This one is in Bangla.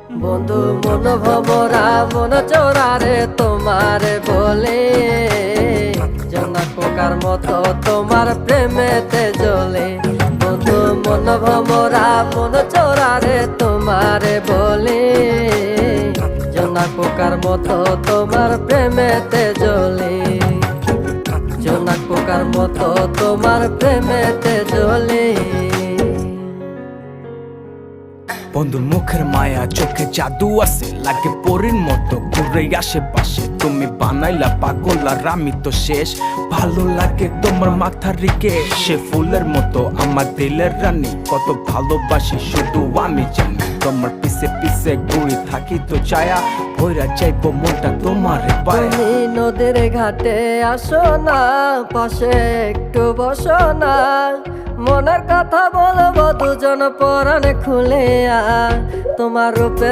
বন্ধু মন ভমরা মন চোরারে তোমার বলে, জোনাক পোকার মতো তোমার প্রেমেতে জ্বলে। বন্ধু মন ভমরা মন চোরারে তোমার বলে, জোনাক পোকার মতো তোমার প্রেমেতে জ্বলে। জোনাক পোকার মতো তোমার প্রেমেতে জ্বলে। বন্ধুর মুখের মায়া চোখে জাদু আছে, লাগে পরীর মতো ঘুরে আশেপাশে। তুমি বানাইলা পাগল আর আমি তো শেষ। ভালো লাগে তোমার মাথার রিকে, সে ফুলের মতো আমার দিলের রানী। কত ভালোবাসি শুধু আমি জানি, তোমার পিছে পিছে ঘুরে থাকি তো ছায়া। ভৈরা যাইবো মনটা তোমার পায়ে। তুমি নদীর ঘাটে আসো না, পাশে একটু বসো না। মনের কথা বলবো দুজন পরাণ খুলে, তোমার রূপে